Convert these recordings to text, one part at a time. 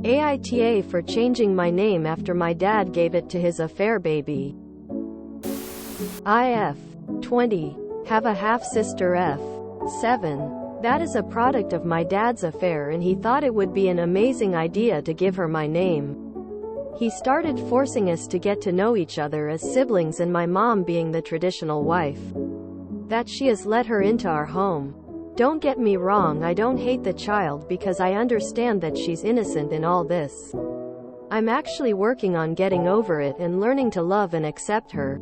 AITA for changing my name after my dad gave it to his affair baby. IF. 20. Have a half-sister F. 7. That is a product of my dad's affair and he thought it would be an amazing idea to give her my name. He started forcing us to get to know each other as siblings and my mom being the traditional wife that she has let her into our home. Don't get me wrong, I don't hate the child because I understand that she's innocent in all this. I'm actually working on getting over it and learning to love and accept her.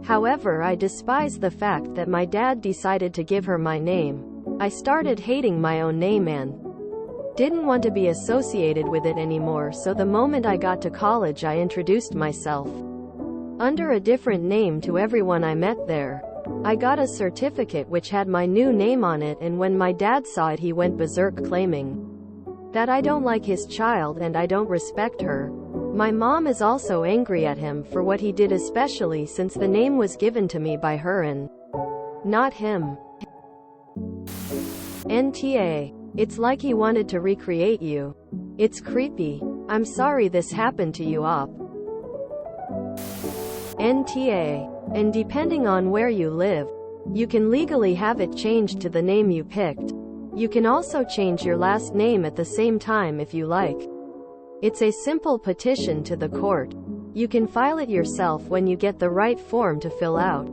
However, I despise the fact that my dad decided to give her my name. I started hating my own name and didn't want to be associated with it anymore, so the moment I got to college I introduced myself under a different name to everyone I met there. I got a certificate which had my new name on it, and when my dad saw it he went berserk claiming that I don't like his child and I don't respect her. My mom is also angry at him for what he did, especially since the name was given to me by her and not him. NTA. It's like he wanted to recreate you. It's creepy. I'm sorry this happened to you, op. NTA. And depending on where you live, you can legally have it changed to the name you picked. You can also change your last name at the same time if you like. It's a simple petition to the court. You can file it yourself when you get the right form to fill out.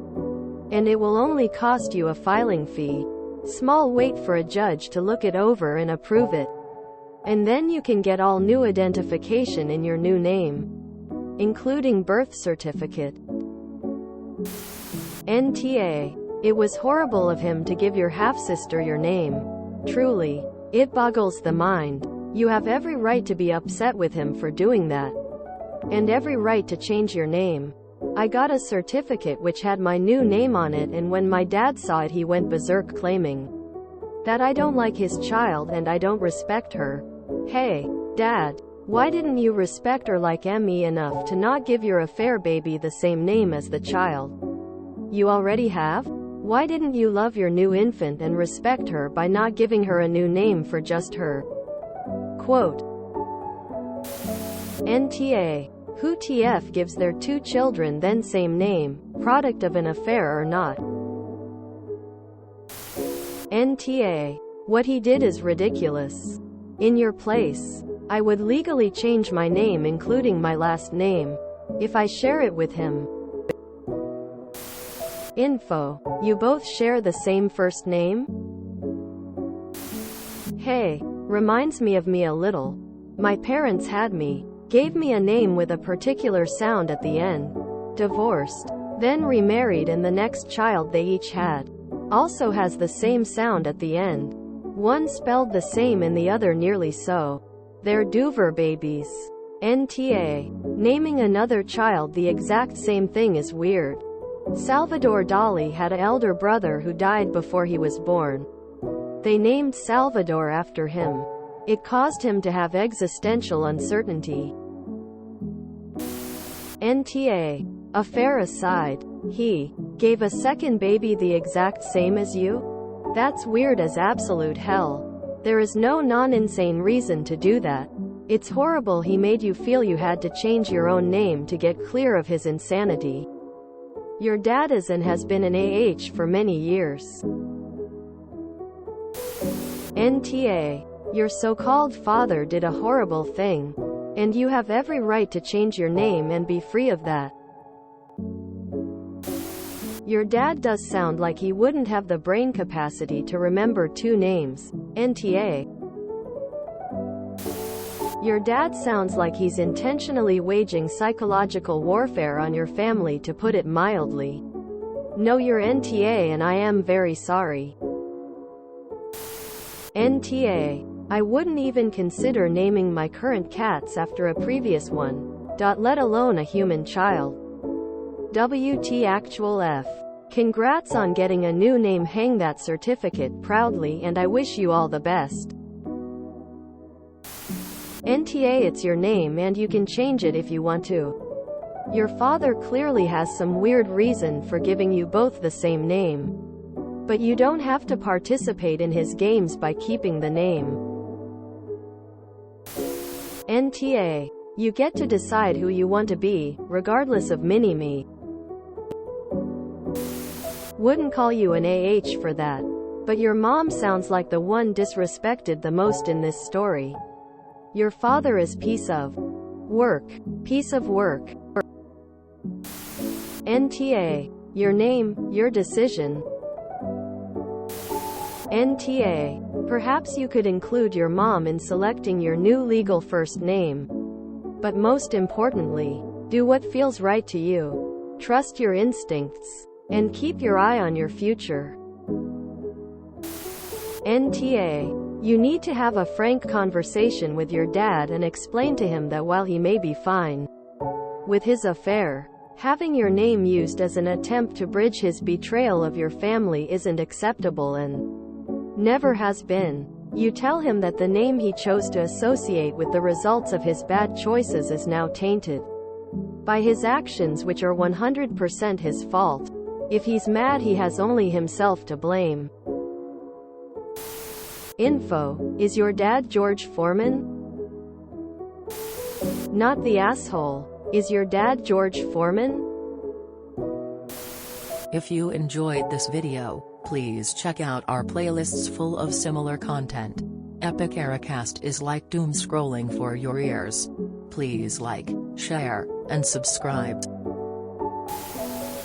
And it will only cost you a filing fee. Small wait for a judge to look it over and approve it. And then you can get all new identification in your new name, including birth certificate. NTA. It was horrible of him to give your half-sister your name. Truly. It boggles the mind. You have every right to be upset with him for doing that. And every right to change your name. I got a certificate which had my new name on it, and when my dad saw it he went berserk claiming that I don't like his child and I don't respect her. Hey, Dad. Why didn't you respect or like me enough to not give your affair baby the same name as the child you already have? Why didn't you love your new infant and respect her by not giving her a new name for just her? Quote. NTA. Who TF gives their two children then same name, product of an affair or not? NTA. What he did is ridiculous. In your place, I would legally change my name including my last name if I share it with him. Info. You both share the same first name? Hey. Reminds me of me a little. My parents had me, gave me a name with a particular sound at the end. Divorced. Then remarried, and the next child they each had also has the same sound at the end. One spelled the same and the other nearly so. They're Doover babies. NTA. Naming another child the exact same thing is weird. Salvador Dali had an elder brother who died before he was born. They named Salvador after him. It caused him to have existential uncertainty. NTA. Affair aside, he gave a second baby the exact same as you? That's weird as absolute hell. There is no non-insane reason to do that. It's horrible he made you feel you had to change your own name to get clear of his insanity. Your dad is and has been an for many years. NTA. Your so-called father did a horrible thing. And you have every right to change your name and be free of that. Your dad does sound like he wouldn't have the brain capacity to remember two names. NTA. Your dad sounds like he's intentionally waging psychological warfare on your family, to put it mildly. No, you're NTA and I am very sorry. NTA. I wouldn't even consider naming my current cats after a previous one. Let alone a human child. WT actual F. Congrats on getting a new name. Hang that certificate proudly and I wish you all the best. NTA. It's your name and you can change it if you want to. Your father clearly has some weird reason for giving you both the same name. But you don't have to participate in his games by keeping the name. NTA. You get to decide who you want to be, regardless of mini-me. Wouldn't call you an AH for that. But your mom sounds like the one disrespected the most in this story. Your father is piece of work. Piece of work. NTA. Your name, your decision. NTA. Perhaps you could include your mom in selecting your new legal first name. But most importantly, do what feels right to you. Trust your instincts. And keep your eye on your future. NTA. You need to have a frank conversation with your dad and explain to him that while he may be fine with his affair, having your name used as an attempt to bridge his betrayal of your family isn't acceptable and never has been. You tell him that the name he chose to associate with the results of his bad choices is now tainted by his actions, which are 100% his fault. If he's mad, he has only himself to blame. Info. Is your dad George Foreman? Not the asshole. Is your dad George Foreman? If you enjoyed this video, please check out our playlists full of similar content. Epic AITA is like doom scrolling for your ears. Please like, share, and subscribe.